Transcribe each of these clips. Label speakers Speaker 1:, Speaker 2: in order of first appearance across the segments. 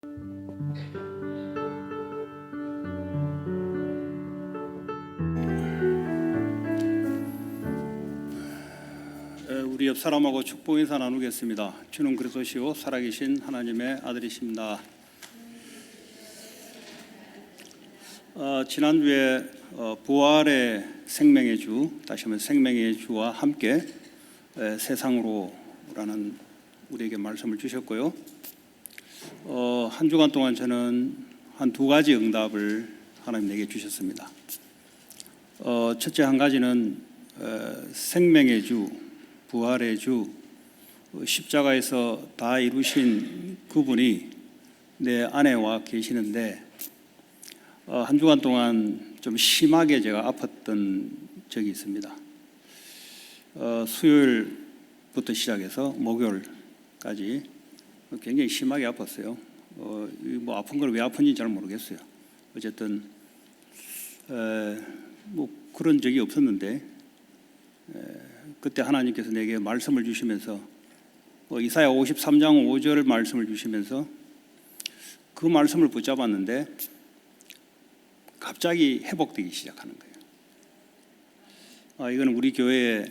Speaker 1: 우리 옆 사람하고 축복 인사 나누겠습니다. 주는 그리스도시요 살아계신 하나님의 아들이십니다. 지난주에 부활의 생명의 주, 다시 한번 생명의 주와 함께 세상으로라는 우리에게 말씀을 주셨고요. 한 주간 동안 저는 한 두 가지 응답을 하나님 내게 주셨습니다. 첫째 한 가지는 생명의 주, 부활의 주, 십자가에서 다 이루신 그분이 내 안에 와 계시는데, 한 주간 동안 좀 심하게 제가 아팠던 적이 있습니다. 수요일부터 시작해서 목요일까지 굉장히 심하게 아팠어요. 뭐 아픈 걸 왜 아픈지 잘 모르겠어요. 어쨌든 뭐 그런 적이 없었는데, 그때 하나님께서 내게 말씀을 주시면서 이사야 53장 5절 말씀을 주시면서 그 말씀을 붙잡았는데 갑자기 회복되기 시작하는 거예요. 이건 우리 교회의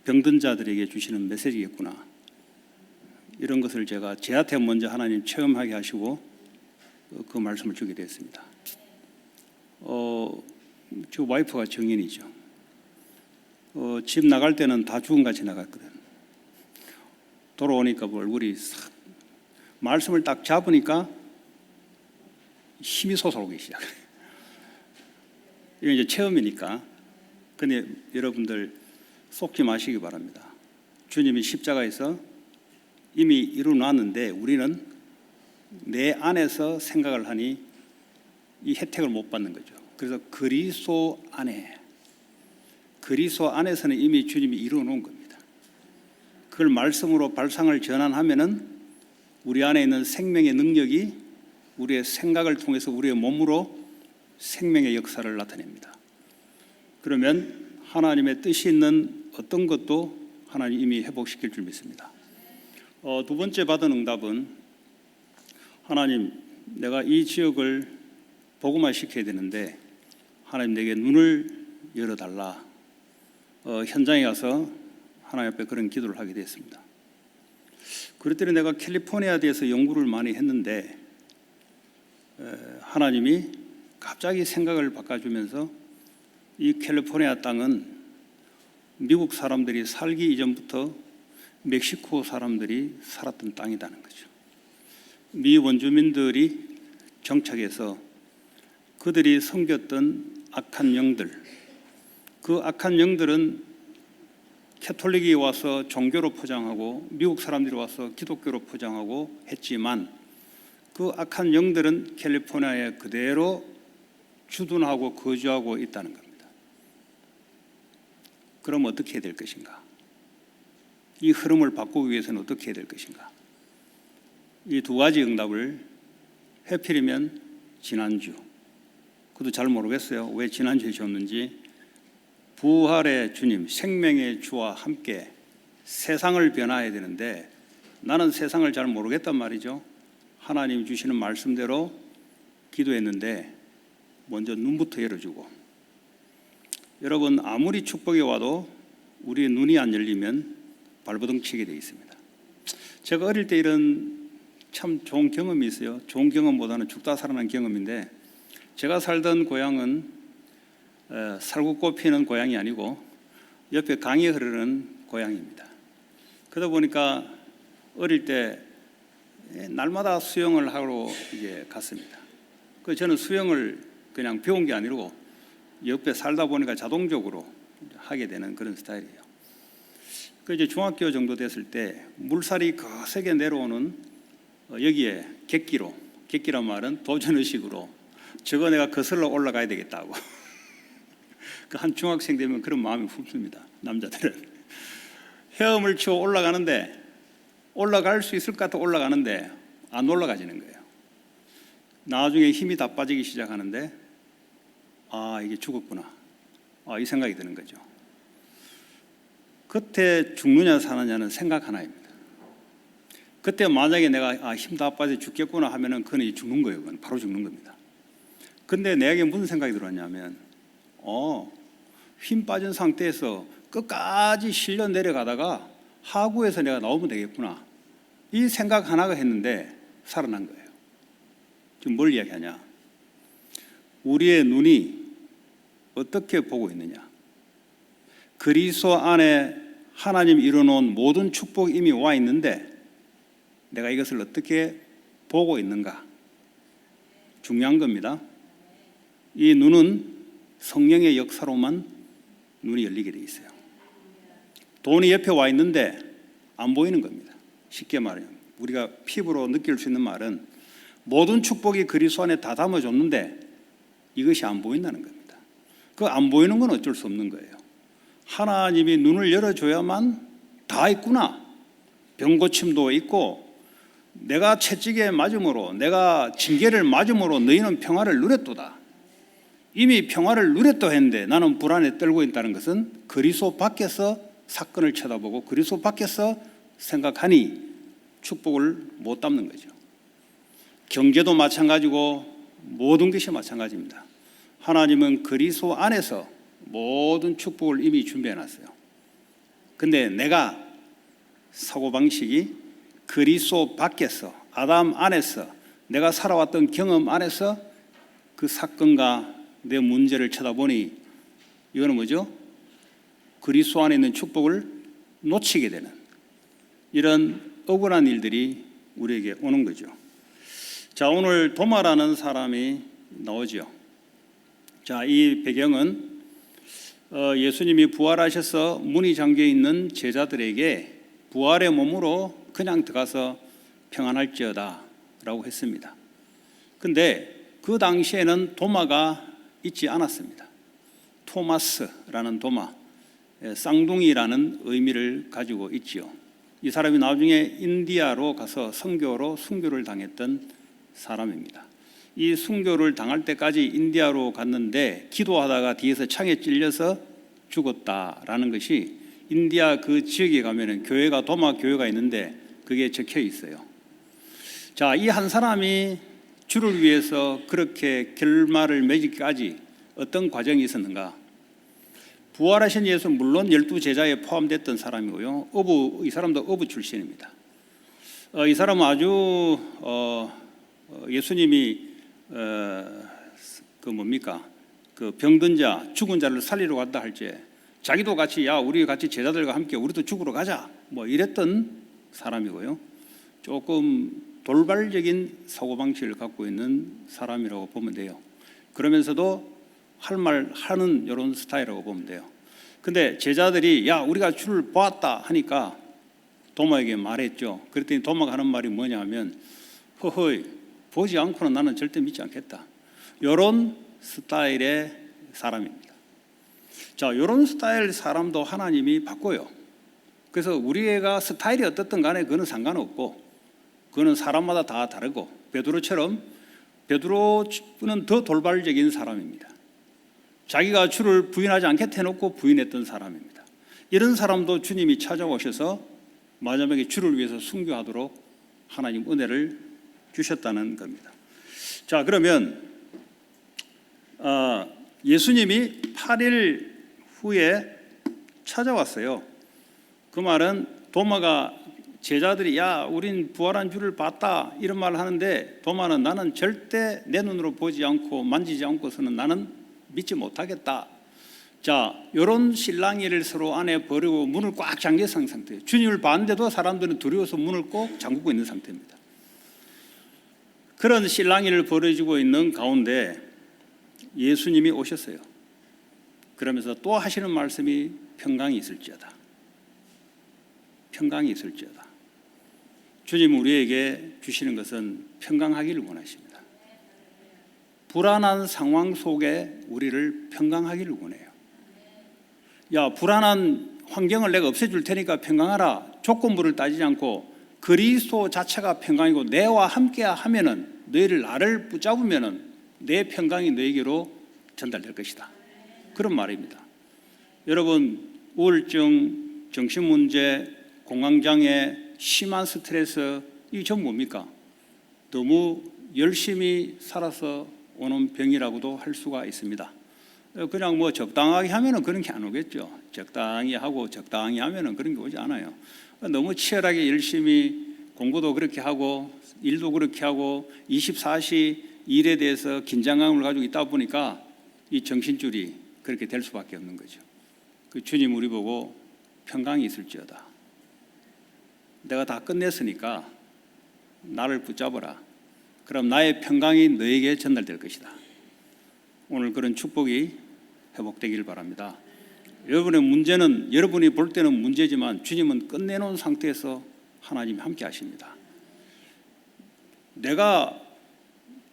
Speaker 1: 병든 자들에게 주시는 메시지겠구나. 이런 것을 제가 제한테 먼저 하나님 체험하게 하시고 그 말씀을 주게 됐습니다. 저 와이프가 정인이죠. 집 나갈 때는 다 죽음같이 나갔거든. 돌아오니까 얼굴이 싹, 말씀을 딱 잡으니까 힘이 솟아오기 시작해요. 이건 이제 체험이니까. 근데 여러분들 속지 마시기 바랍니다. 주님이 십자가에서 이미 이루어놨는데 우리는 내 안에서 생각을 하니 이 혜택을 못 받는 거죠. 그래서 그리스도 안에서는 이미 주님이 이루어 놓은 겁니다. 그걸 말씀으로 발상을 전환하면은 우리 안에 있는 생명의 능력이 우리의 생각을 통해서 우리의 몸으로 생명의 역사를 나타냅니다. 그러면 하나님의 뜻이 있는 어떤 것도 하나님 이미 회복시킬 줄 믿습니다. 두 번째 받은 응답은, 하나님, 내가 이 지역을 복음화 시켜야 되는데 하나님 내게 눈을 열어달라. 현장에 가서 하나님 앞에 그런 기도를 하게 됐습니다. 그랬더니 내가 캘리포니아에 대해서 연구를 많이 했는데 하나님이 갑자기 생각을 바꿔주면서 이 캘리포니아 땅은 미국 사람들이 살기 이전부터 멕시코 사람들이 살았던 땅이라는 거죠. 미 원주민들이 정착해서 그들이 섬겼던 악한 영들, 그 악한 영들은 캐톨릭이 와서 종교로 포장하고 미국 사람들이 와서 기독교로 포장하고 했지만 그 악한 영들은 캘리포니아에 그대로 주둔하고 거주하고 있다는 겁니다. 그럼 어떻게 해야 될 것인가? 이 흐름을 바꾸기 위해서는 어떻게 해야 될 것인가? 이 두 가지 응답을 해필이면 지난주, 그것도 잘 모르겠어요. 왜 지난주에 줬는지. 부활의 주님, 생명의 주와 함께 세상을 변화해야 되는데 나는 세상을 잘 모르겠단 말이죠. 하나님 주시는 말씀대로 기도했는데 먼저 눈부터 열어주고, 여러분 아무리 축복이 와도 우리의 눈이 안 열리면 발버둥 치게 되어 있습니다. 제가 어릴 때 이런 참 좋은 경험이 있어요. 좋은 경험보다는 죽다 살아난 경험인데, 제가 살던 고향은 살구꽃 피는 고향이 아니고 옆에 강이 흐르는 고향입니다. 그러다 보니까 어릴 때 날마다 수영을 하러 이제 갔습니다. 그 저는 수영을 그냥 배운 게 아니고 옆에 살다 보니까 자동적으로 하게 되는 그런 스타일이에요. 그 이제 중학교 정도 됐을 때 물살이 거세게 내려오는 여기에 객기란 말은 도전의식으로 저거 내가 거슬러 올라가야 되겠다고. 그 한 중학생 되면 그런 마음이 훅습니다. 남자들은 헤엄을 치고 올라가는데, 올라갈 수 있을 것 같아 올라가는데 안 올라가지는 거예요. 나중에 힘이 다 빠지기 시작하는데 이게 죽었구나, 이 생각이 드는 거죠. 그때 죽느냐 사느냐는 생각 하나입니다. 그때 만약에 내가 힘 다 빠져 죽겠구나 하면은 그는 죽는 거예요. 그건 바로 죽는 겁니다. 근데 내게 무슨 생각이 들었냐면 힘 빠진 상태에서 끝까지 실려 내려가다가 하구에서 내가 나오면 되겠구나, 이 생각 하나가 했는데 살아난 거예요. 지금 뭘 이야기하냐? 우리의 눈이 어떻게 보고 있느냐? 그리스도 안에 하나님이 이루어놓은 모든 축복이 이미 와 있는데 내가 이것을 어떻게 보고 있는가? 중요한 겁니다. 이 눈은 성령의 역사로만 눈이 열리게 돼 있어요. 돈이 옆에 와 있는데 안 보이는 겁니다. 쉽게 말하면 우리가 피부로 느낄 수 있는 말은 모든 축복이 그리스도 안에 다 담아줬는데 이것이 안 보인다는 겁니다. 그 안 보이는 건 어쩔 수 없는 거예요. 하나님이 눈을 열어줘야만 다 있구나. 병고침도 있고 내가 채찍에 맞음으로, 내가 징계를 맞음으로 너희는 평화를 누렸도다. 이미 평화를 누렸다 했는데 나는 불안에 떨고 있다는 것은 그리스도 밖에서 사건을 쳐다보고 그리스도 밖에서 생각하니 축복을 못 담는 거죠. 경제도 마찬가지고 모든 것이 마찬가지입니다. 하나님은 그리스도 안에서 모든 축복을 이미 준비해 놨어요. 근데 내가 사고방식이 그리스도 밖에서, 아담 안에서, 내가 살아왔던 경험 안에서 그 사건과 내 문제를 쳐다보니 이거는 뭐죠? 그리스도 안에 있는 축복을 놓치게 되는 이런 억울한 일들이 우리에게 오는 거죠. 자, 오늘 도마라는 사람이 나오죠. 자, 이 배경은 예수님이 부활하셔서 문이 잠겨 있는 제자들에게 부활의 몸으로 그냥 들어가서 평안할지어다 라고 했습니다. 근데 그 당시에는 도마가 있지 않았습니다. 토마스라는 도마, 쌍둥이라는 의미를 가지고 있지요. 이 사람이 나중에 인디아로 가서 선교로 순교를 당했던 사람입니다. 이 순교를 당할 때까지 인디아로 갔는데 기도하다가 뒤에서 창에 찔려서 죽었다라는 것이 인디아 그 지역에 가면은 교회가, 도마 교회가 있는데 그게 적혀 있어요. 자, 이 한 사람이 주를 위해서 그렇게 결말을 맺기까지 어떤 과정이 있었는가? 부활하신 예수, 물론 12제자에 포함됐던 사람이고요. 이 사람도 어부 출신입니다. 이 사람은 아주 예수님이 그 병든 자, 죽은 자를 살리러 갔다 할 때 자기도 같이, 야, 우리 같이 제자들과 함께 우리도 죽으러 가자, 뭐 이랬던 사람이고요. 조금 돌발적인 사고방식을 갖고 있는 사람이라고 보면 돼요. 그러면서도 할 말 하는 이런 스타일이라고 보면 돼요. 근데 제자들이, 야, 우리가 주를 보았다 하니까 도마에게 말했죠. 그랬더니 도마가 하는 말이 뭐냐면, 허허이, 보지 않고는 나는 절대 믿지 않겠다. 이런 스타일의 사람입니다. 자, 이런 스타일 사람도 하나님이 바꿔요. 그래서 우리가 스타일이 어떻든 간에 그거는 상관없고, 그거는 사람마다 다 다르고, 베드로처럼, 베드로는 더 돌발적인 사람입니다. 자기가 주를 부인하지 않게 해놓고 부인했던 사람입니다. 이런 사람도 주님이 찾아오셔서 마지막에 주를 위해서 순교하도록 하나님 은혜를 주셨다는 겁니다. 자, 그러면 예수님이 8일 후에 찾아왔어요. 그 말은 도마가, 제자들이 야, 우린 부활한 주를 봤다 이런 말을 하는데 도마는 나는 절대 내 눈으로 보지 않고 만지지 않고서는 나는 믿지 못하겠다. 자, 이런 실랑이를 서로 안에 벌이고 문을 꽉 잠겨 있는 상태예요. 주님을 봤는데도 사람들은 두려워서 문을 꼭 잠그고 있는 상태입니다. 그런 실랑이를 벌어지고 있는 가운데 예수님이 오셨어요. 그러면서 또 하시는 말씀이 평강이 있을지어다. 평강이 있을지어다. 주님 우리에게 주시는 것은 평강하기를 원하십니다. 불안한 상황 속에 우리를 평강하기를 원해요. 야, 불안한 환경을 내가 없애줄 테니까 평강하라. 조건부를 따지지 않고 그리스도 자체가 평강이고 내와 함께 하면은, 너희를 나를 붙잡으면은 내 평강이 너에게로 전달될 것이다. 그런 말입니다. 여러분, 우울증, 정신문제, 공황장애, 심한 스트레스, 이게 전 뭡니까? 너무 열심히 살아서 오는 병이라고도 할 수가 있습니다. 그냥 뭐 적당하게 하면은 그런 게 안 오겠죠. 적당히 하고 적당히 하면은 그런 게 오지 않아요. 너무 치열하게 열심히 공부도 그렇게 하고 일도 그렇게 하고 24시 일에 대해서 긴장감을 가지고 있다 보니까 이 정신줄이 그렇게 될 수밖에 없는 거죠. 그 주님 우리 보고 평강이 있을지어다. 내가 다 끝냈으니까 나를 붙잡아라. 그럼 나의 평강이 너에게 전달될 것이다. 오늘 그런 축복이 회복되길 바랍니다. 여러분의 문제는 여러분이 볼 때는 문제지만 주님은 끝내놓은 상태에서 하나님이 함께 하십니다. 내가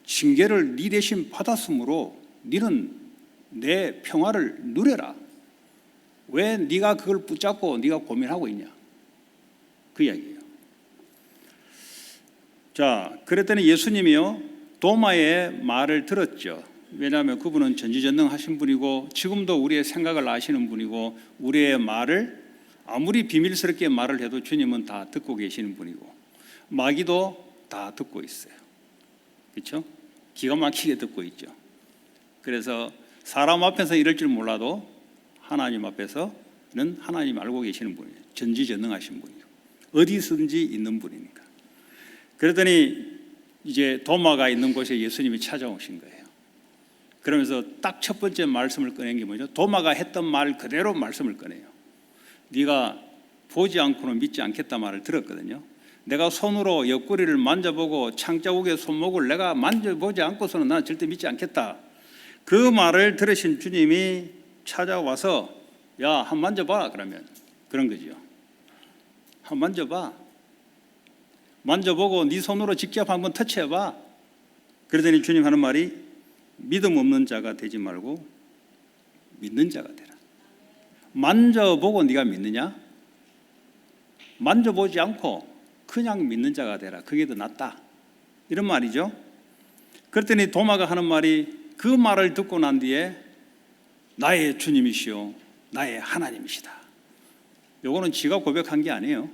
Speaker 1: 징계를 네 대신 받았으므로 너는 내 평화를 누려라. 왜 네가 그걸 붙잡고 네가 고민하고 있냐? 그 이야기예요. 자, 그랬더니 예수님이요 도마의 말을 들었죠. 왜냐하면 그분은 전지전능하신 분이고 지금도 우리의 생각을 아시는 분이고 우리의 말을 아무리 비밀스럽게 말을 해도 주님은 다 듣고 계시는 분이고 마귀도 다 듣고 있어요. 그렇죠? 기가 막히게 듣고 있죠. 그래서 사람 앞에서 이럴 줄 몰라도 하나님 앞에서는 하나님 알고 계시는 분이에요. 전지전능하신 분이고 어디서든지 있는 분이니까. 그러더니 이제 도마가 있는 곳에 예수님이 찾아오신 거예요. 그러면서 딱 첫 번째 말씀을 꺼낸 게 뭐죠? 도마가 했던 말 그대로 말씀을 꺼내요. 네가 보지 않고는 믿지 않겠다 말을 들었거든요. 내가 손으로 옆구리를 만져보고 창자국의 손목을 내가 만져보지 않고서는 나는 절대 믿지 않겠다. 그 말을 들으신 주님이 찾아와서 야, 한번 만져봐. 그러면 그런 거죠. 한번 만져봐. 만져보고 네 손으로 직접 한번 터치해봐. 그러더니 주님 하는 말이 믿음 없는 자가 되지 말고 믿는 자가 되라. 만져보고 네가 믿느냐? 만져보지 않고 그냥 믿는 자가 되라. 그게 더 낫다. 이런 말이죠. 그랬더니 도마가 하는 말이 그 말을 듣고 난 뒤에 나의 주님이시오 나의 하나님이시다. 요거는 지가 고백한 게 아니에요.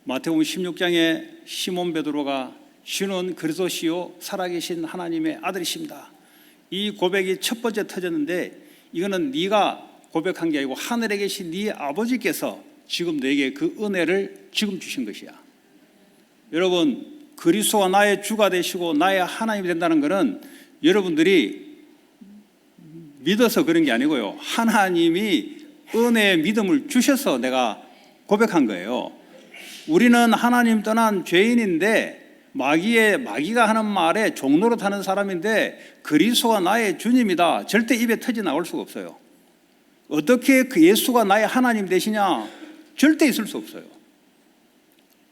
Speaker 1: 마태복음 16장에 시몬 베드로가 주는 그리스도시요 살아계신 하나님의 아들이십니다. 이 고백이 첫 번째 터졌는데 이거는 네가 고백한 게 아니고 하늘에 계신 네 아버지께서 지금 너에게 그 은혜를 지금 주신 것이야. 여러분 그리스도가 나의 주가 되시고 나의 하나님이 된다는 것은 여러분들이 믿어서 그런 게 아니고요. 하나님이 은혜의 믿음을 주셔서 내가 고백한 거예요. 우리는 하나님 떠난 죄인인데 마귀가 하는 말에 종로로 타는 사람인데 그리스도가 나의 주님이다. 절대 입에 터져 나올 수가 없어요. 어떻게 그 예수가 나의 하나님 되시냐? 절대 있을 수 없어요.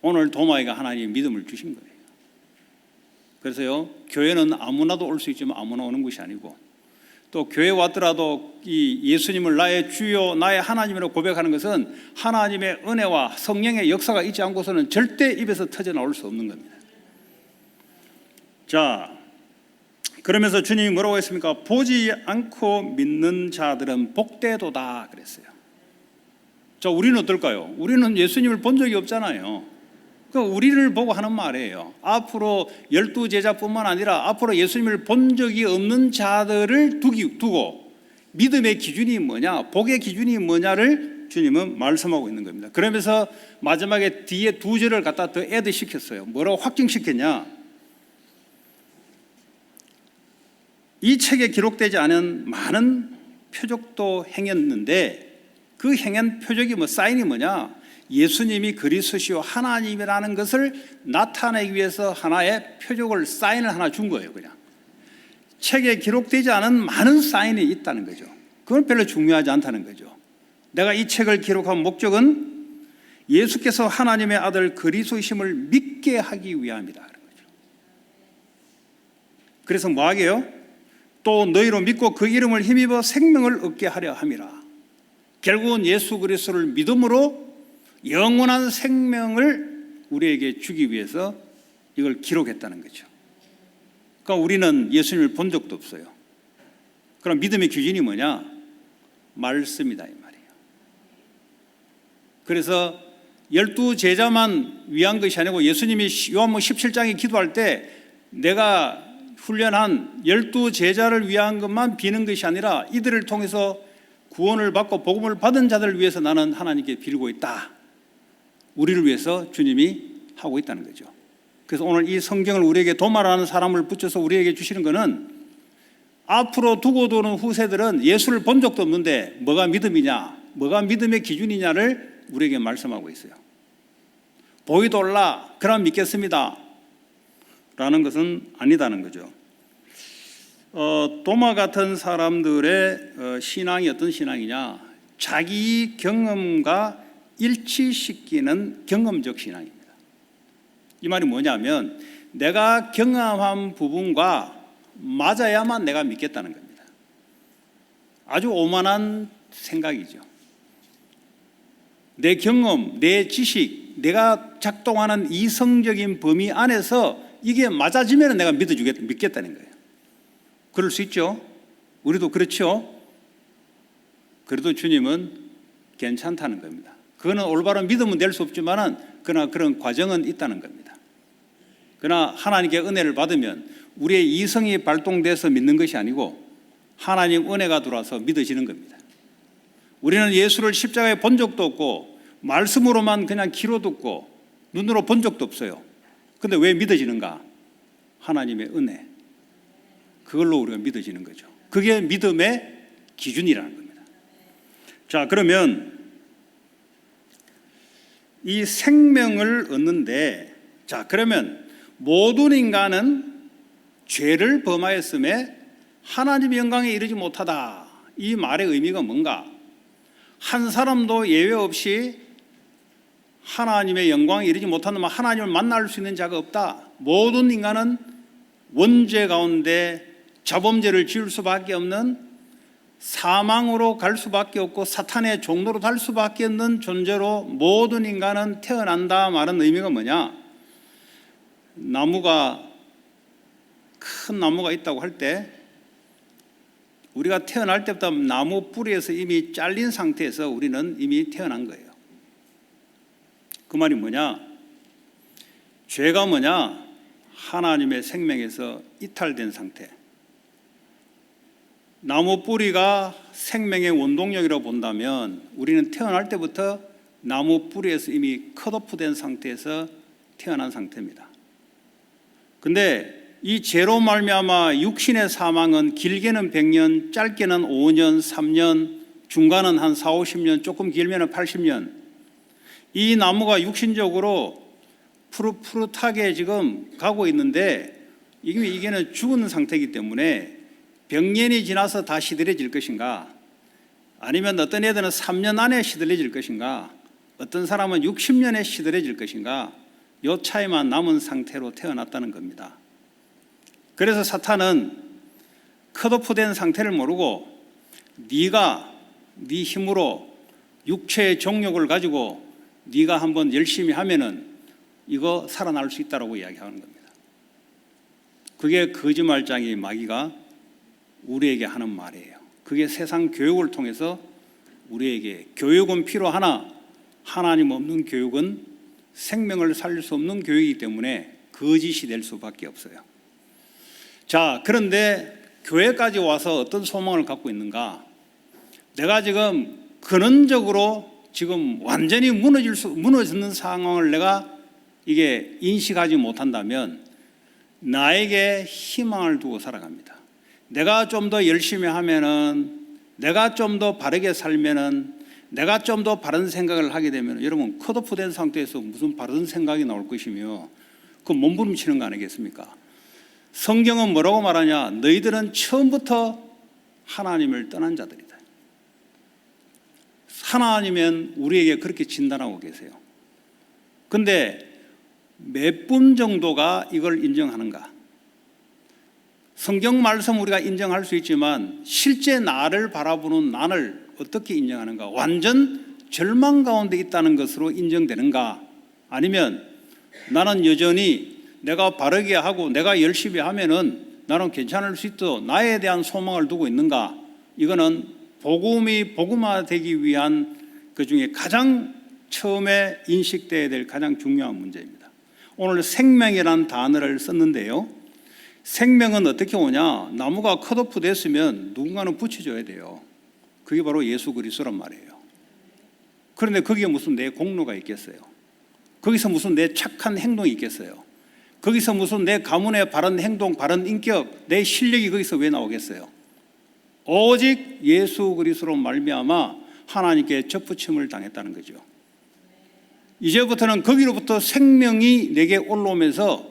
Speaker 1: 오늘 도마이가 하나님의 믿음을 주신 거예요. 그래서요, 교회는 아무나도 올 수 있지만 아무나 오는 것이 아니고 또 교회 왔더라도 이 예수님을 나의 주요 나의 하나님이라고 고백하는 것은 하나님의 은혜와 성령의 역사가 있지 않고서는 절대 입에서 터져 나올 수 없는 겁니다. 자, 그러면서 주님이 뭐라고 했습니까? 보지 않고 믿는 자들은 복되도다 그랬어요. 자, 우리는 어떨까요? 우리는 예수님을 본 적이 없잖아요. 그러니까 우리를 보고 하는 말이에요. 앞으로 12제자뿐만 아니라 앞으로 예수님을 본 적이 없는 자들을 두고 믿음의 기준이 뭐냐, 복의 기준이 뭐냐를 주님은 말씀하고 있는 겁니다. 그러면서 마지막에 뒤에 두 절을 갖다 더 애드 시켰어요. 뭐라고 확증시켰냐? 이 책에 기록되지 않은 많은 표적도 행했는데 그 행한 표적이 사인이 뭐냐? 예수님이 그리스도시요 하나님이라는 것을 나타내기 위해서 하나의 표적을 사인을 하나 준 거예요. 그냥 책에 기록되지 않은 많은 사인이 있다는 거죠. 그건 별로 중요하지 않다는 거죠. 내가 이 책을 기록한 목적은 예수께서 하나님의 아들 그리스도이심을 믿게 하기 위함이다. 그래서 뭐 하게요? 또 너희로 믿고 그 이름을 힘입어 생명을 얻게 하려 함이라. 결국은 예수 그리스도를 믿음으로 영원한 생명을 우리에게 주기 위해서 이걸 기록했다는 거죠. 그러니까 우리는 예수님을 본 적도 없어요. 그럼 믿음의 기준이 뭐냐? 말씀이다 이 말이에요. 그래서 12 제자만 위한 것이 아니고 예수님이 요한복음 17장에 기도할 때 내가 훈련한 12 제자를 위한 것만 비는 것이 아니라 이들을 통해서 구원을 받고 복음을 받은 자들을 위해서 나는 하나님께 빌고 있다. 우리를 위해서 주님이 하고 있다는 거죠. 그래서 오늘 이 성경을 우리에게 도말하는 사람을 붙여서 우리에게 주시는 것은 앞으로 두고 도는 후세들은 예수를 본 적도 없는데 뭐가 믿음이냐, 뭐가 믿음의 기준이냐를 우리에게 말씀하고 있어요. 보이돌라 그럼 믿겠습니다 라는 것은 아니다는 거죠. 도마 같은 사람들의 신앙이 어떤 신앙이냐, 자기 경험과 일치시키는 경험적 신앙입니다. 이 말이 뭐냐면 내가 경험한 부분과 맞아야만 내가 믿겠다는 겁니다. 아주 오만한 생각이죠. 내 경험, 내 지식, 내가 작동하는 이성적인 범위 안에서 이게 맞아지면 내가 믿겠다는 거예요. 그럴 수 있죠. 우리도 그렇죠. 그래도 주님은 괜찮다는 겁니다. 그거는 올바른 믿음은 될 수 없지만 그러나 그런 과정은 있다는 겁니다. 그러나 하나님께 은혜를 받으면 우리의 이성이 발동돼서 믿는 것이 아니고 하나님 은혜가 들어와서 믿어지는 겁니다. 우리는 예수를 십자가에 본 적도 없고 말씀으로만 그냥 귀로 듣고 눈으로 본 적도 없어요. 그런데 왜 믿어지는가? 하나님의 은혜. 그걸로 우리가 믿어지는 거죠. 그게 믿음의 기준이라는 겁니다. 자, 그러면 이 생명을 얻는데, 자, 그러면 모든 인간은 죄를 범하였음에 하나님의 영광에 이르지 못하다. 이 말의 의미가 뭔가? 한 사람도 예외 없이 하나님의 영광에 이르지 못한다면 하나님을 만날 수 있는 자가 없다. 모든 인간은 원죄 가운데 자범죄를 지을 수밖에 없는, 사망으로 갈 수밖에 없고 사탄의 종로로 갈 수밖에 없는 존재로 모든 인간은 태어난다 말은 의미가 뭐냐? 나무가, 큰 나무가 있다고 할 때 우리가 태어날 때부터 나무 뿌리에서 이미 잘린 상태에서 우리는 이미 태어난 거예요. 그 말이 뭐냐? 죄가 뭐냐? 하나님의 생명에서 이탈된 상태. 나무 뿌리가 생명의 원동력이라고 본다면 우리는 태어날 때부터 나무 뿌리에서 이미 컷오프된 상태에서 태어난 상태입니다. 근데 이 죄로 말미암아 육신의 사망은 길게는 100년, 짧게는 5년, 3년, 중간은 한 4, 50년, 조금 길면 80년. 이 나무가 육신적으로 푸릇푸릇하게 지금 가고 있는데 이게는 죽은 상태이기 때문에 100년이 지나서 다 시들해질 것인가? 아니면 어떤 애들은 3년 안에 시들해질 것인가? 어떤 사람은 60년에 시들해질 것인가? 이 차이만 남은 상태로 태어났다는 겁니다. 그래서 사탄은 컷오프된 상태를 모르고 네가 네 힘으로 육체의 정욕을 가지고 네가 한번 열심히 하면은 이거 살아날 수 있다라고 이야기하는 겁니다. 그게 거짓말장이 마귀가 우리에게 하는 말이에요. 그게 세상 교육을 통해서 우리에게 교육은 필요하나 하나님 없는 교육은 생명을 살릴 수 없는 교육이기 때문에 거짓이 될 수밖에 없어요. 자, 그런데 교회까지 와서 어떤 소망을 갖고 있는가? 내가 지금 근원적으로 지금 완전히 무너지는 상황을 내가 이게 인식하지 못한다면 나에게 희망을 두고 살아갑니다. 내가 좀 더 열심히 하면은, 내가 좀 더 바르게 살면은, 내가 좀 더 바른 생각을 하게 되면, 여러분 컷오프된 상태에서 무슨 바른 생각이 나올 것이며 그 몸부림치는 거 아니겠습니까? 성경은 뭐라고 말하냐? 너희들은 처음부터 하나님을 떠난 자들이다. 하나님은 우리에게 그렇게 진단하고 계세요. 근데 몇 분 정도가 이걸 인정하는가? 성경 말씀 우리가 인정할 수 있지만 실제 나를 바라보는 나를 어떻게 인정하는가? 완전 절망 가운데 있다는 것으로 인정되는가? 아니면 나는 여전히 내가 바르게 하고 내가 열심히 하면은 나는 괜찮을 수 있어, 나에 대한 소망을 두고 있는가? 이거는 복음이 복음화되기 위한 그 중에 가장 처음에 인식돼야 될 가장 중요한 문제입니다. 오늘 생명이라는 단어를 썼는데요. 생명은 어떻게 오냐? 나무가 컷오프 됐으면 누군가는 붙여줘야 돼요. 그게 바로 예수 그리스도란 말이에요. 그런데 거기에 무슨 내 공로가 있겠어요? 거기서 무슨 내 착한 행동이 있겠어요? 거기서 무슨 내 가문의 바른 행동, 바른 인격, 내 실력이 거기서 왜 나오겠어요? 오직 예수 그리스도로 말미암아 하나님께 접붙임을 당했다는 거죠. 이제부터는 거기로부터 생명이 내게 올라오면서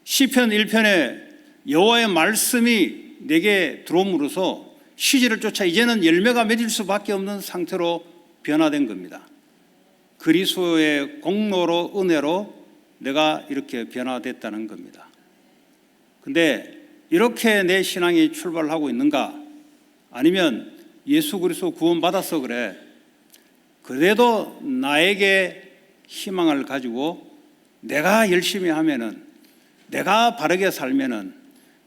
Speaker 1: 시편 1편에 여호와의 말씀이 내게 들어옴으로써 시절을 쫓아 이제는 열매가 맺을 수밖에 없는 상태로 변화된 겁니다. 그리스도의 공로로 은혜로 내가 이렇게 변화됐다는 겁니다. 근데 이렇게 내 신앙이 출발하고 있는가? 아니면 예수 그리스도 구원받았어 그래. 그래도 나에게 희망을 가지고 내가 열심히 하면은, 내가 바르게 살면은,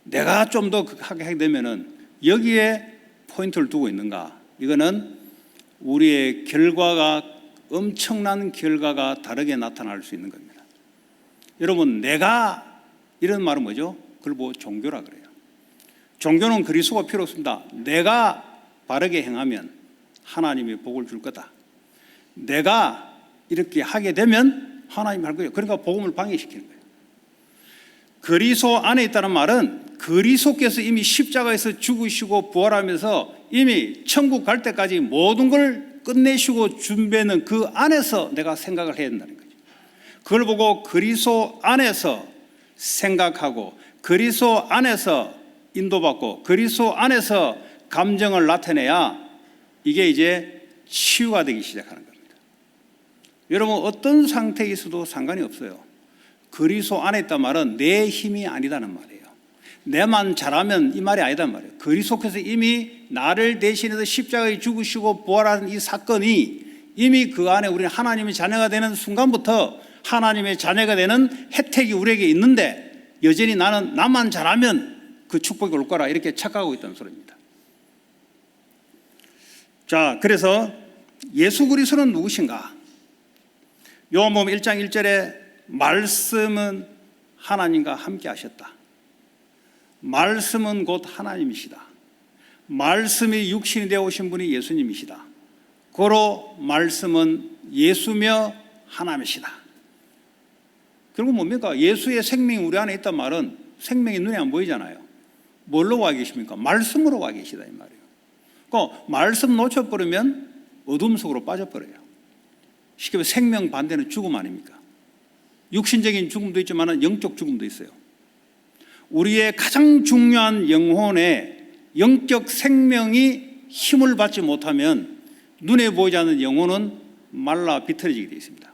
Speaker 1: 내가 좀 더 하게 되면은 여기에 포인트를 두고 있는가? 이거는 우리의 결과가, 엄청난 결과가 다르게 나타날 수 있는 겁니다. 여러분, 내가, 이런 말은 뭐죠? 그걸 뭐 종교라 그래요. 종교는 그리스도가 필요 없습니다. 내가 바르게 행하면 하나님이 복을 줄 거다. 내가 이렇게 하게 되면 하나님이 할 거예요. 그러니까 복음을 방해시키는 거예요. 그리스도 안에 있다는 말은 그리스도께서 이미 십자가에서 죽으시고 부활하면서 이미 천국 갈 때까지 모든 걸 끝내시고 준비하는 그 안에서 내가 생각을 해야 된다는 거죠. 그걸 보고 그리스도 안에서 생각하고, 그리스도 안에서 인도받고, 그리스도 안에서 감정을 나타내야 이게 이제 치유가 되기 시작하는 겁니다. 여러분, 어떤 상태에 있어도 상관이 없어요. 그리스도 안에 있단 말은 내 힘이 아니다는 말이에요. 내만 잘하면 이 말이 아니단 말이에요. 그리스도께서 이미 나를 대신해서 십자가에 죽으시고 부활하는 이 사건이 이미 그 안에 우리는 하나님의 자녀가 되는 순간부터 하나님의 자녀가 되는 혜택이 우리에게 있는데, 여전히 나는 나만 잘하면 그 축복이 올 거라 이렇게 착각하고 있다는 소리입니다. 자, 그래서 예수 그리스도는 누구신가? 요한복음 1장 1절에 말씀은 하나님과 함께 하셨다. 말씀은 곧 하나님이시다. 말씀이 육신이 되어 오신 분이 예수님이시다. 고로 말씀은 예수며 하나님이시다. 결국 뭡니까? 예수의 생명이 우리 안에 있단 말은 생명이 눈에 안 보이잖아요. 뭘로 와 계십니까? 말씀으로 와 계시다 이 말이에요. 그러니까 말씀 놓쳐버리면 어둠 속으로 빠져버려요. 쉽게 말해 생명 반대는 죽음 아닙니까? 육신적인 죽음도 있지만 영적 죽음도 있어요. 우리의 가장 중요한 영혼의 영적 생명이 힘을 받지 못하면 눈에 보이지 않는 영혼은 말라 비틀어지게 되어 있습니다.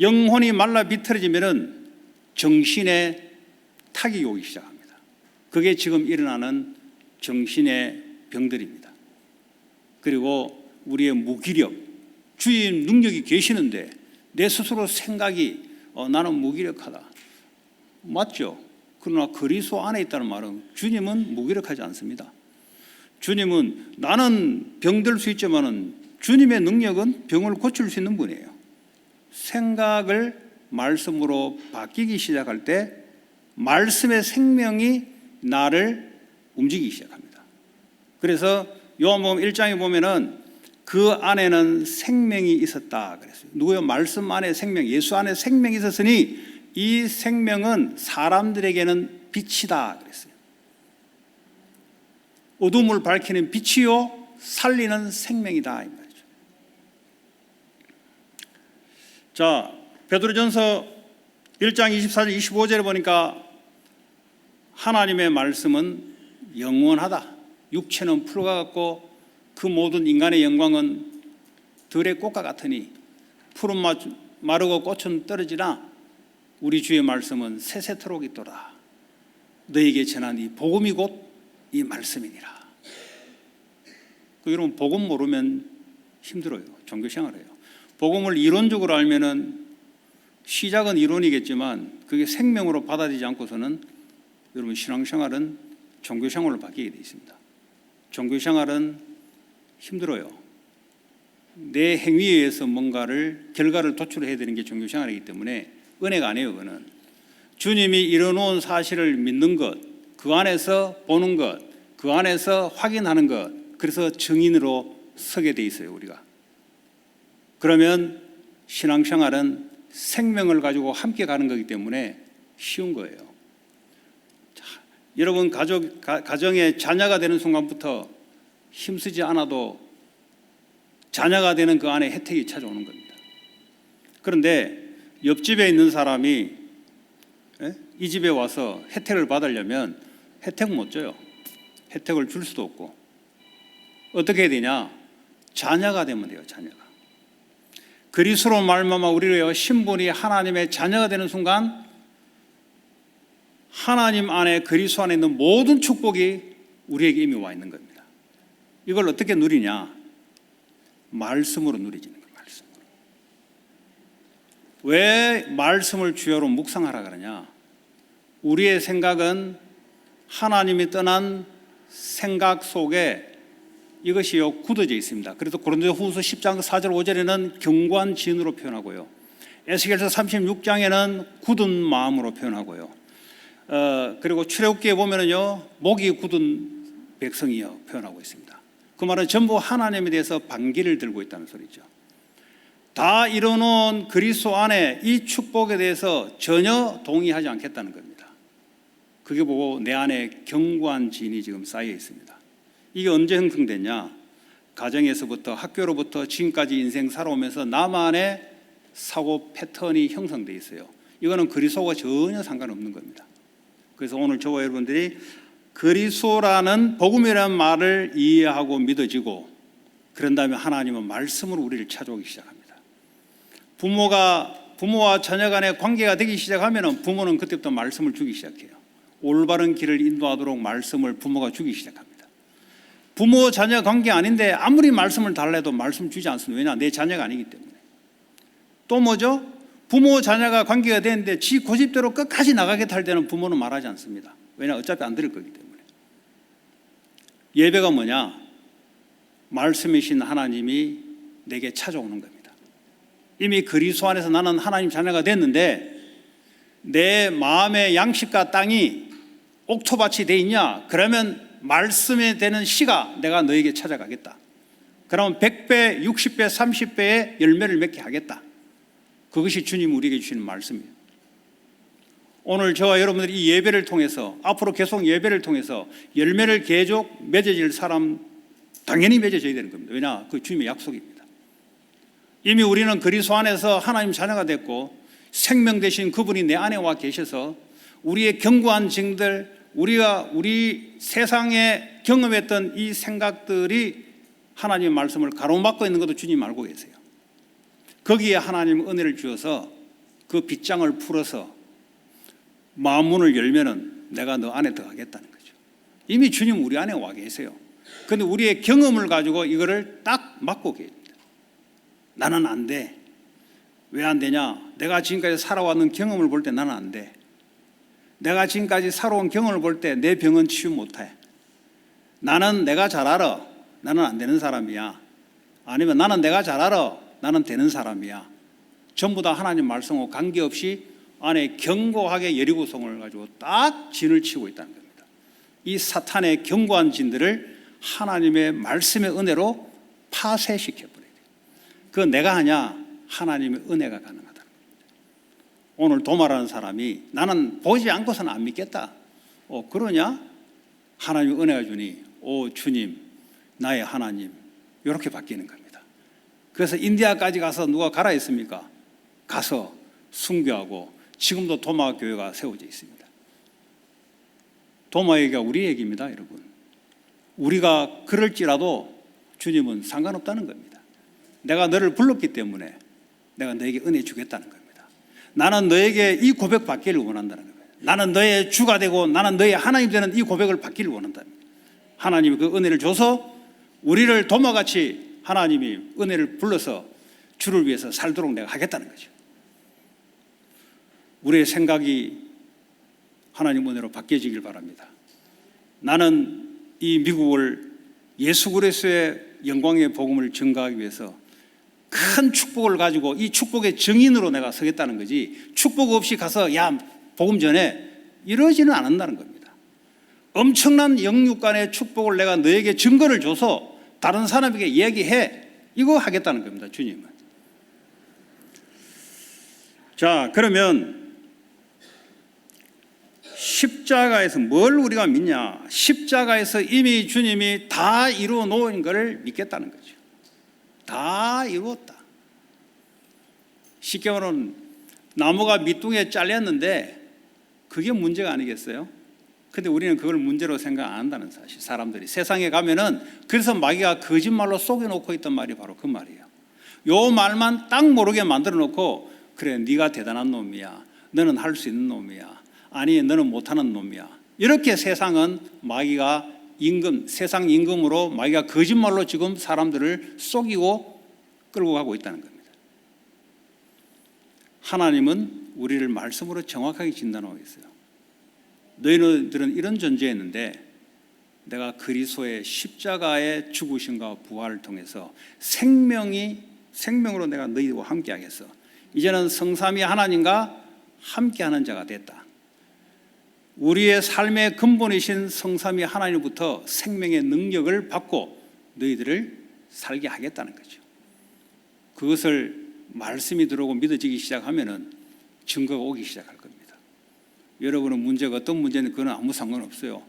Speaker 1: 영혼이 말라 비틀어지면 정신에 타격이 오기 시작합니다. 그게 지금 일어나는 정신의 병들입니다. 그리고 우리의 무기력, 주의 능력이 계시는데 내 스스로 생각이 나는 무기력하다. 맞죠? 그러나 그리스도 안에 있다는 말은 주님은 무기력하지 않습니다. 주님은 나는 병들 수 있지만 주님의 능력은 병을 고칠 수 있는 분이에요. 생각을 말씀으로 바뀌기 시작할 때 말씀의 생명이 나를 움직이기 시작합니다. 그래서 요한복음 1장에 보면은 그 안에는 생명이 있었다 그랬어요. 누구요? 말씀 안에 생명, 예수 안에 생명이 있었으니 이 생명은 사람들에게는 빛이다 그랬어요. 어둠을 밝히는 빛이요 살리는 생명이다 이 말이죠. 자, 베드로전서 1장 24절 25절에 보니까 하나님의 말씀은 영원하다. 육체는 풀과 같고 그 모든 인간의 영광은 들의 꽃과 같으니 풀은 마르고 꽃은 떨어지나 우리 주의 말씀은 세세토록 있도다. 너에게 전한 이 복음이 곧 이 말씀이니라. 여러분, 복음 모르면 힘들어요. 종교생활을 해요. 복음을 이론적으로 알면은 시작은 이론이겠지만 그게 생명으로 받아들이지 않고서는 여러분 신앙생활은 종교생활로 바뀌게 되어 있습니다. 종교생활은 힘들어요. 내 행위에 의해서 뭔가를 결과를 도출해야 되는 게 종교 생활이기 때문에 은혜가 아니에요. 그거는 주님이 이뤄놓은 사실을 믿는 것, 그 안에서 보는 것, 그 안에서 확인하는 것, 그래서 증인으로 서게 돼 있어요. 우리가. 그러면 신앙생활은 생명을 가지고 함께 가는 거기 때문에 쉬운 거예요. 자, 여러분 가정에 자녀가 되는 순간부터 힘쓰지 않아도 자녀가 되는 그 안에 혜택이 찾아오는 겁니다. 그런데 옆집에 있는 사람이 이 집에 와서 혜택을 받으려면 혜택 못 줘요. 혜택을 줄 수도 없고. 어떻게 해야 되냐? 자녀가 되면 돼요. 자녀가. 그리스도로 말미암아 우리의 신분이 하나님의 자녀가 되는 순간 하나님 안에 그리스도 안에 있는 모든 축복이 우리에게 이미 와 있는 겁니다. 이걸 어떻게 누리냐? 말씀으로 누리지는 거예요. 말씀으로. 왜 말씀을 주요로 묵상하라 그러냐? 우리의 생각은 하나님이 떠난 생각 속에 이것이요 굳어져 있습니다. 그래서 고린도후서 10장 4절 5절에는 견고한 진으로 표현하고요. 에스겔서 36장에는 굳은 마음으로 표현하고요. 그리고 출애굽기에 보면은요 목이 굳은 백성이요 표현하고 있습니다. 그 말은 전부 하나님에 대해서 반기를 들고 있다는 소리죠. 다 이뤄놓은 그리스도 안에 이 축복에 대해서 전혀 동의하지 않겠다는 겁니다. 그게 보고 내 안에 견고한 진이 지금 쌓여 있습니다. 이게 언제 형성됐냐? 가정에서부터 학교로부터 지금까지 인생 살아오면서 나만의 사고 패턴이 형성돼 있어요. 이거는 그리스도와 전혀 상관없는 겁니다. 그래서 오늘 저와 여러분들이 그리스도라는 복음이라는 말을 이해하고 믿어지고 그런 다음에 하나님은 말씀으로 우리를 찾아오기 시작합니다. 부모와 자녀 간의 관계가 되기 시작하면 부모는 그때부터 말씀을 주기 시작해요. 올바른 길을 인도하도록 말씀을 부모가 주기 시작합니다. 부모 자녀 관계 아닌데 아무리 말씀을 달래도 말씀 주지 않습니다. 왜냐? 내 자녀가 아니기 때문에. 또 뭐죠? 부모 자녀가 관계가 되는데 지 고집대로 끝까지 나가겠다 할 때는 부모는 말하지 않습니다. 왜냐? 어차피 안 들을 거기 때문에. 예배가 뭐냐? 말씀이신 하나님이 내게 찾아오는 겁니다. 이미 그리스도 안에서 나는 하나님 자녀가 됐는데 내 마음의 양식과 땅이 옥토밭이 돼 있냐? 그러면 말씀에 되는 씨가 내가 너에게 찾아가겠다. 그러면 100배, 60배, 30배의 열매를 맺게 하겠다. 그것이 주님 우리에게 주시는 말씀이에요. 오늘 저와 여러분들이 이 예배를 통해서 앞으로 계속 예배를 통해서 열매를 계속 맺어질 사람 당연히 맺어져야 되는 겁니다. 왜냐? 그 주님의 약속입니다. 이미 우리는 그리스도 안에서 하나님 자녀가 됐고 생명 되신 그분이 내 안에 와 계셔서 우리의 견고한 증들 우리 세상에 경험했던 이 생각들이 하나님의 말씀을 가로막고 있는 것도 주님 알고 계세요. 거기에 하나님 은혜를 주어서 그 빗장을 풀어서 마음문을 열면은 내가 너 안에 들어가겠다는 거죠. 이미 주님 우리 안에 와 계세요. 그런데 우리의 경험을 가지고 이거를 딱 막고 계십니다. 나는 안 돼. 왜 안 되냐? 내가 지금까지 살아왔는 경험을 볼 때 나는 안 돼. 내가 지금까지 살아온 경험을 볼 때 내 병은 치유 못해. 나는 내가 잘 알아. 나는 안 되는 사람이야. 아니면 나는 내가 잘 알아. 나는 되는 사람이야. 전부 다 하나님 말씀하고 관계없이 안에 견고하게 여리고성을 가지고 딱 진을 치고 있다는 겁니다. 이 사탄의 견고한 진들을 하나님의 말씀의 은혜로 파쇄시켜버려야 돼요. 그건 내가 하냐? 하나님의 은혜가 가능하다는 겁니다. 오늘 도마라는 사람이 나는 보지 않고서는 안 믿겠다. 그러냐? 하나님의 은혜가 주니 주님 나의 하나님 이렇게 바뀌는 겁니다. 그래서 인디아까지 가서 누가 가라 했습니까? 가서 순교하고 지금도 도마 교회가 세워져 있습니다. 도마 얘기가 우리 얘기입니다, 여러분. 우리가 그럴지라도 주님은 상관없다는 겁니다. 내가 너를 불렀기 때문에 내가 너에게 은혜 주겠다는 겁니다. 나는 너에게 이 고백 받기를 원한다는 겁니다. 나는 너의 주가 되고 나는 너의 하나님 되는 이 고백을 받기를 원한다는 겁니다. 하나님이 그 은혜를 줘서 우리를 도마같이 하나님이 은혜를 불러서 주를 위해서 살도록 내가 하겠다는 거죠. 우리의 생각이 하나님 은혜로 바뀌어지길 바랍니다. 나는 이 미국을 예수 그리스도의 영광의 복음을 증거하기 위해서 큰 축복을 가지고 이 축복의 증인으로 내가 서겠다는 거지, 축복 없이 가서 야 복음 전해 이러지는 않는다는 겁니다. 엄청난 영육간의 축복을 내가 너에게 증거를 줘서 다른 사람에게 이야기해, 이거 하겠다는 겁니다, 주님은. 자, 그러면 십자가에서 뭘 우리가 믿냐? 십자가에서 이미 주님이 다 이루어 놓은 것을 믿겠다는 거죠. 다 이루었다. 쉽게 말하면 나무가 밑둥에 잘렸는데 그게 문제가 아니겠어요? 근데 우리는 그걸 문제로 생각 안 한다는 사실. 사람들이 세상에 가면은, 그래서 마귀가 거짓말로 속여놓고 있던 말이 바로 그 말이에요. 요 말만 딱 모르게 만들어 놓고, 그래 네가 대단한 놈이야, 너는 할 수 있는 놈이야, 아니 너는 못하는 놈이야, 이렇게 세상은 마귀가 세상 임금으로 마귀가 거짓말로 지금 사람들을 속이고 끌고 가고 있다는 겁니다. 하나님은 우리를 말씀으로 정확하게 진단하고 있어요. 너희들은 이런 존재였는데 내가 그리스도의 십자가의 죽으심과 부활을 통해서 생명으로 내가 너희와 함께 하겠어. 이제는 성삼위 하나님과 함께하는 자가 됐다. 우리의 삶의 근본이신 성삼위 하나님부터 생명의 능력을 받고 너희들을 살게 하겠다는 거죠. 그것을 말씀이 들어오고 믿어지기 시작하면은 증거가 오기 시작할 겁니다. 여러분은 문제가 어떤 문제는 그건 아무 상관없어요.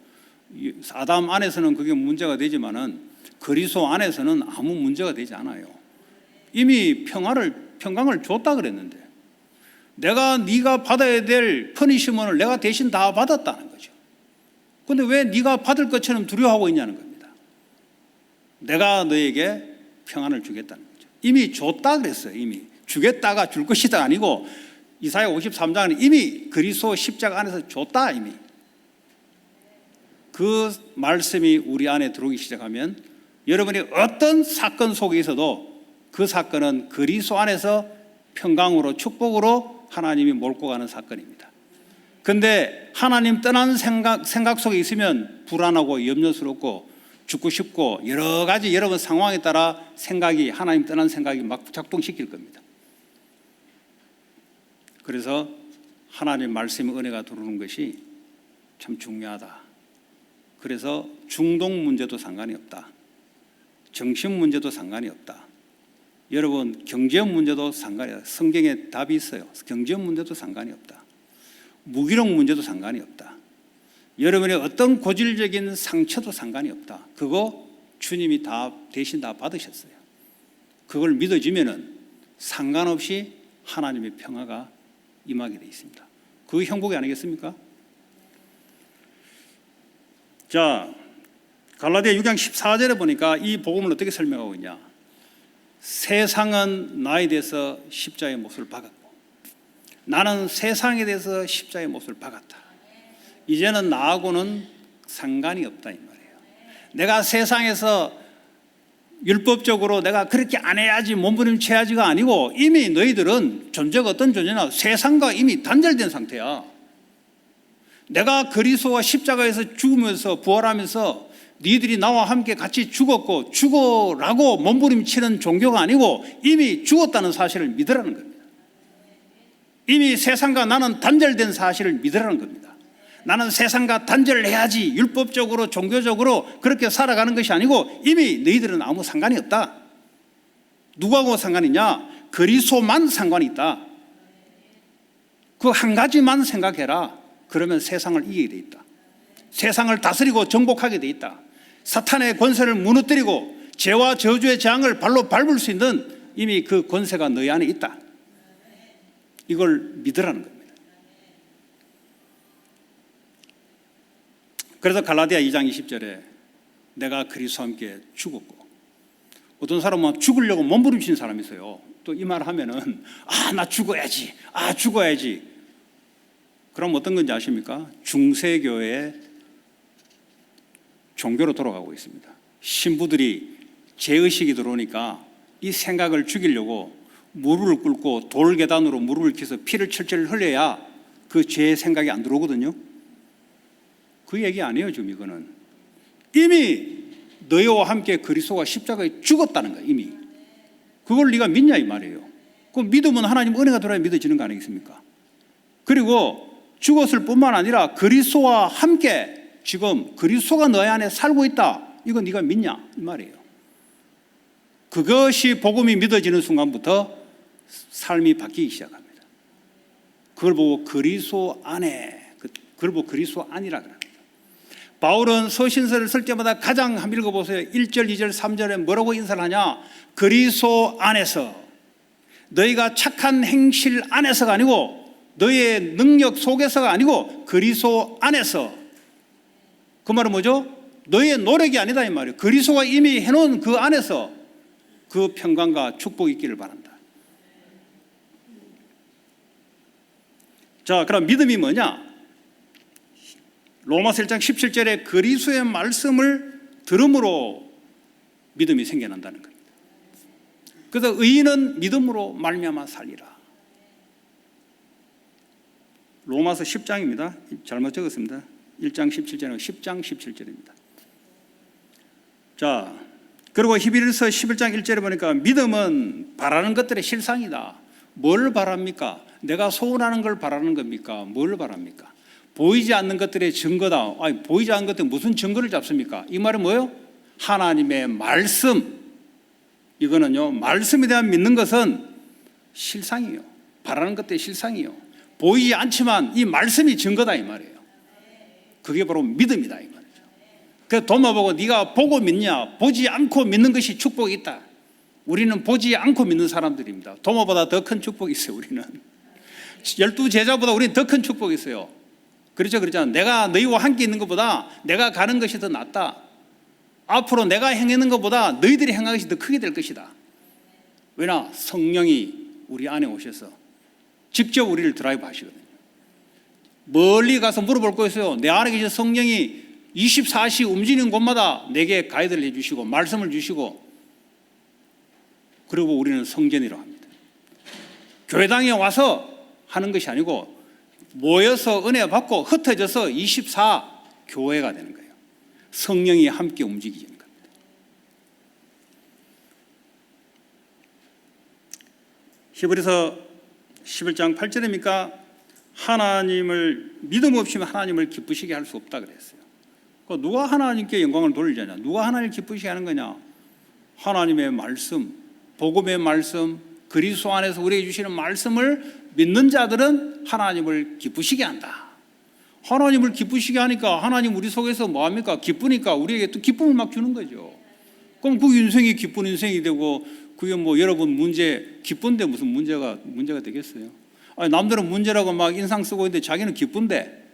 Speaker 1: 아담 안에서는 그게 문제가 되지만은 그리스도 안에서는 아무 문제가 되지 않아요. 이미 평강을 줬다 그랬는데, 네가 받아야 될 퍼니시먼을 내가 대신 다 받았다는 거죠. 그런데 왜 네가 받을 것처럼 두려워하고 있냐는 겁니다. 내가 너에게 평안을 주겠다는 거죠. 이미 줬다 그랬어요. 이미 주겠다가 줄 것이다 아니고, 이사야 53장은 이미 그리스도 십자가 안에서 줬다. 이미 그 말씀이 우리 안에 들어오기 시작하면 여러분이 어떤 사건 속에 있어도 그 사건은 그리스도 안에서 평강으로 축복으로 하나님이 몰고 가는 사건입니다. 그런데 하나님 떠난 생각 속에 있으면 불안하고 염려스럽고 죽고 싶고 여러 가지 여러분 상황에 따라 하나님 떠난 생각이 막 작동시킬 겁니다. 그래서 하나님 말씀의 은혜가 들어오는 것이 참 중요하다. 그래서 중동 문제도 상관이 없다. 정신 문제도 상관이 없다. 여러분 경제적 문제도 상관이 없다. 성경에 답이 있어요. 경제적 문제도 상관이 없다. 무기력 문제도 상관이 없다. 여러분의 어떤 고질적인 상처도 상관이 없다. 그거 주님이 대신 다 받으셨어요. 그걸 믿어지면은 상관없이 하나님의 평화가 임하게 되어 있습니다. 그 형국이 아니겠습니까? 자, 갈라디아 6장 14절에 보니까 이 복음을 어떻게 설명하고 있냐? 세상은 나에 대해서 십자가의 못을 박았고 나는 세상에 대해서 십자가의 못을 박았다. 이제는 나하고는 상관이 없다 이 말이에요. 내가 세상에서 율법적으로 내가 그렇게 안 해야지 몸부림쳐야지가 아니고 이미 너희들은 존재가 어떤 존재나 세상과 이미 단절된 상태야. 내가 그리스도와 십자가에서 죽으면서 부활하면서 너희들이 나와 함께 같이 죽으라고 몸부림치는 종교가 아니고 이미 죽었다는 사실을 믿으라는 겁니다. 이미 세상과 나는 단절된 사실을 믿으라는 겁니다. 나는 세상과 단절을 해야지 율법적으로 종교적으로 그렇게 살아가는 것이 아니고 이미 너희들은 아무 상관이 없다. 누구하고 상관이냐? 그리스도만 상관이 있다. 그 한 가지만 생각해라. 그러면 세상을 이기게 돼 있다. 세상을 다스리고 정복하게 돼 있다. 사탄의 권세를 무너뜨리고 죄와 저주의 재앙을 발로 밟을 수 있는 이미 그 권세가 너희 안에 있다. 이걸 믿으라는 겁니다. 그래서 갈라디아 2장 20절에 내가 그리스도와 함께 죽었고, 어떤 사람은 죽으려고 몸부림치는 사람이 있어요. 또 이 말 하면은 나 죽어야지. 그럼 어떤 건지 아십니까? 중세교회의 종교로 돌아가고 있습니다. 신부들이 죄의식이 들어오니까 이 생각을 죽이려고 무릎을 꿇고 돌계단으로 무릎을 켜서 피를 철철 흘려야 그 죄의 생각이 안 들어오거든요. 그 얘기 아니에요. 지금 이거는 이미 너희와 함께 그리스도가 십자가에 죽었다는 거예요. 이미 그걸 네가 믿냐 이 말이에요. 그 믿으면 하나님 은혜가 들어야 믿어지는 거 아니겠습니까? 그리고 죽었을 뿐만 아니라 그리스도와 함께 지금 그리스도가 너희 안에 살고 있다. 이거 네가 믿냐 이 말이에요. 그것이 복음이 믿어지는 순간부터 삶이 바뀌기 시작합니다. 그걸 보고 그리스도 안에, 그걸 보고 그리스도 안이라 그럽니다. 바울은 서신서를 쓸 때마다 가장 한번 읽어보세요. 1절, 2절, 3절에 뭐라고 인사를 하냐? 그리스도 안에서, 너희가 착한 행실 안에서가 아니고 너희의 능력 속에서가 아니고 그리스도 안에서. 그 말은 뭐죠? 너희의 노력이 아니다 이 말이에요. 그리스도가 이미 해놓은 그 안에서 그 평강과 축복이 있기를 바란다. 자, 그럼 믿음이 뭐냐? 로마서 1장 17절에 그리스도의 말씀을 들음으로 믿음이 생겨난다는 겁니다. 그래서 의인은 믿음으로 말미암아 살리라. 로마서 10장입니다. 잘못 적었습니다. 1장 17절은 10장 17절입니다. 자, 그리고 히브리서 11장 1절에 보니까 믿음은 바라는 것들의 실상이다. 뭘 바랍니까? 내가 소원하는 걸 바라는 겁니까? 뭘 바랍니까? 보이지 않는 것들의 증거다. 아니, 보이지 않는 것들 무슨 증거를 잡습니까? 이 말은 뭐예요? 하나님의 말씀. 이거는요, 말씀에 대한 믿는 것은 실상이에요. 바라는 것들의 실상이에요. 보이지 않지만 이 말씀이 증거다 이 말이에요. 그게 바로 믿음이다 이 말이죠. 그래서 도마 보고 네가 보고 믿냐? 보지 않고 믿는 것이 축복이 있다. 우리는 보지 않고 믿는 사람들입니다. 도마보다 더 큰 축복이 있어요. 우리는 12제자보다 우리는 더 큰 축복이 있어요. 그렇죠, 그렇잖아요. 내가 너희와 함께 있는 것보다 내가 가는 것이 더 낫다. 앞으로 내가 행하는 것보다 너희들이 행하는 것이 더 크게 될 것이다. 왜냐? 성령이 우리 안에 오셔서 직접 우리를 드라이브 하시거든요. 멀리 가서 물어볼 거 있어요. 내 안에 계신 성령이 24시 움직이는 곳마다 내게 가이드를 해주시고 말씀을 주시고, 그리고 우리는 성전이라고 합니다. 교회당에 와서 하는 것이 아니고 모여서 은혜 받고 흩어져서 24 교회가 되는 거예요. 성령이 함께 움직이는 겁니다. 히브리서 11장 8절입니까? 하나님을 믿음 없이 하나님을 기쁘시게 할 수 없다 그랬어요. 누가 하나님께 영광을 돌리냐? 누가 하나님을 기쁘시게 하는 거냐? 하나님의 말씀, 복음의 말씀, 그리스도 안에서 우리에게 주시는 말씀을 믿는 자들은 하나님을 기쁘시게 한다. 하나님을 기쁘시게 하니까 하나님 우리 속에서 뭐합니까? 기쁘니까 우리에게 또 기쁨을 막 주는 거죠. 그럼 그 인생이 기쁜 인생이 되고, 그게 뭐 여러분 문제 기쁜데 무슨 문제가 되겠어요? 아니, 남들은 문제라고 막 인상 쓰고 있는데 자기는 기쁜데.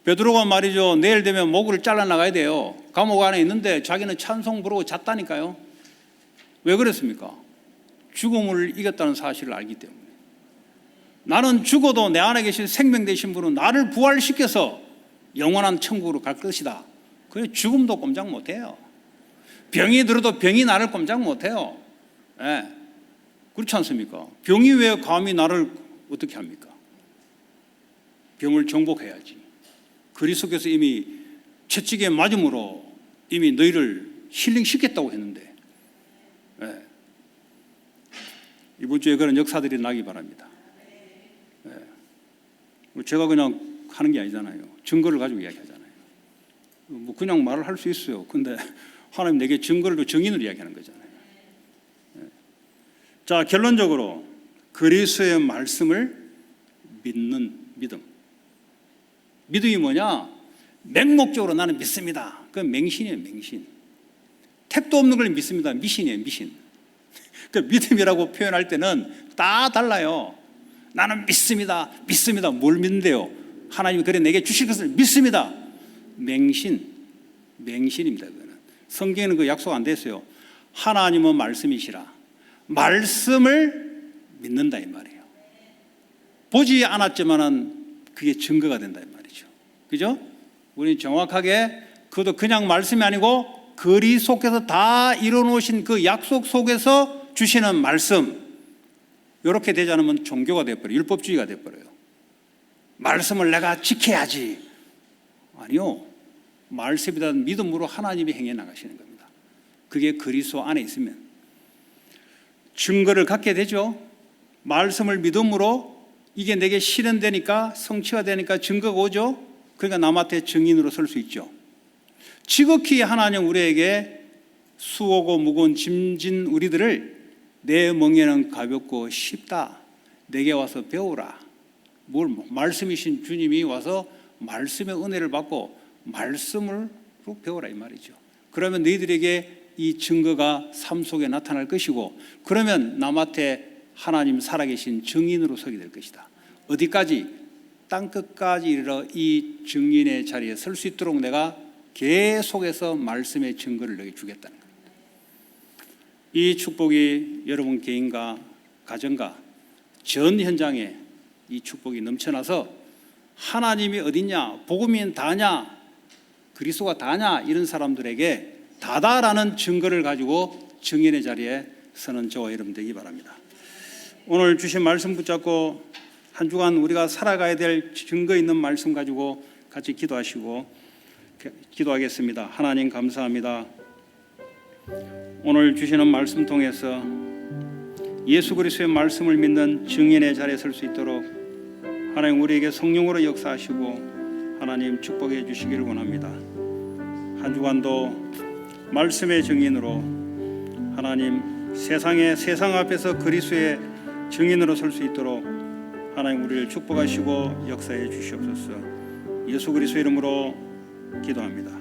Speaker 1: 베드로가 말이죠, 내일 되면 목을 잘라 나가야 돼요. 감옥 안에 있는데 자기는 찬송 부르고 잤다니까요. 왜 그랬습니까? 죽음을 이겼다는 사실을 알기 때문에. 나는 죽어도 내 안에 계신 생명 되신 분은 나를 부활시켜서 영원한 천국으로 갈 것이다. 그래, 죽음도 꼼짝 못해요. 병이 들어도 병이 나를 꼼짝 못해요. 네. 그렇지 않습니까? 병이 왜 감히 나를 어떻게 합니까? 병을 정복해야지. 그리스도께서 이미 채찍에 맞음으로 이미 너희를 힐링시켰다고 했는데, 네. 이번 주에 그런 역사들이 나기 바랍니다. 네. 제가 그냥 하는 게 아니잖아요. 증거를 가지고 이야기하잖아요. 뭐 그냥 말을 할 수 있어요. 근데 하나님 내게 증거를, 증인을 이야기하는 거잖아요. 네. 자, 결론적으로 그리스도의 말씀을 믿는 믿음. 믿음이 뭐냐? 맹목적으로 나는 믿습니다. 그건 맹신이에요, 맹신. 택도 없는 걸 믿습니다. 미신이에요, 미신. 그 믿음이라고 표현할 때는 다 달라요. 나는 믿습니다. 믿습니다. 뭘 믿는데요? 하나님이 그래 내게 주실 것을 믿습니다. 맹신입니다. 그거는. 성경에는 그 약속 안 됐어요. 하나님은 말씀이시라. 말씀을 믿는다 이 말이에요. 보지 않았지만은 그게 증거가 된다 이 말이죠. 그죠? 우리 정확하게 그것도 그냥 말씀이 아니고 그리스도께서 다 이뤄놓으신 그 약속 속에서 주시는 말씀. 이렇게 되지 않으면 종교가 되어버려요. 율법주의가 되어버려요. 말씀을 내가 지켜야지. 아니요. 말씀이란 믿음으로 하나님이 행해 나가시는 겁니다. 그게 그리스도 안에 있으면. 증거를 갖게 되죠. 말씀을 믿음으로 이게 내게 실현되니까, 성취가 되니까 증거가 오죠. 그러니까 남한테 증인으로 설 수 있죠. 지극히 하나님 우리에게 수고고 무거운 짐진 우리들을 내 멍에는 가볍고 쉽다, 내게 와서 배우라. 말씀이신 주님이 와서 말씀의 은혜를 받고 말씀으로 배우라 이 말이죠. 그러면 너희들에게 이 증거가 삶 속에 나타날 것이고, 그러면 남한테 하나님 살아계신 증인으로 서게 될 것이다. 어디까지? 땅끝까지 이르러 이 증인의 자리에 설 수 있도록 내가 계속해서 말씀의 증거를 너에게 주겠다는 겁니다. 이 축복이 여러분 개인과 가정과 전 현장에 이 축복이 넘쳐나서 하나님이 어딨냐, 복음이 다냐, 그리스도가 다냐, 이런 사람들에게 다다라는 증거를 가지고 증인의 자리에 서는 저와 여러분 되기 바랍니다. 오늘 주신 말씀 붙잡고 한 주간 우리가 살아가야 될 증거 있는 말씀 가지고 같이 기도하겠습니다. 하나님 감사합니다. 오늘 주시는 말씀 통해서 예수 그리스도의 말씀을 믿는 증인의 자리에 설 수 있도록 하나님 우리에게 성령으로 역사하시고 하나님 축복해 주시기를 원합니다. 한 주간도 말씀의 증인으로 하나님 세상 앞에서 그리스도의 증인으로 설 수 있도록 하나님 우리를 축복하시고 역사해 주시옵소서. 예수 그리스도 이름으로 기도합니다.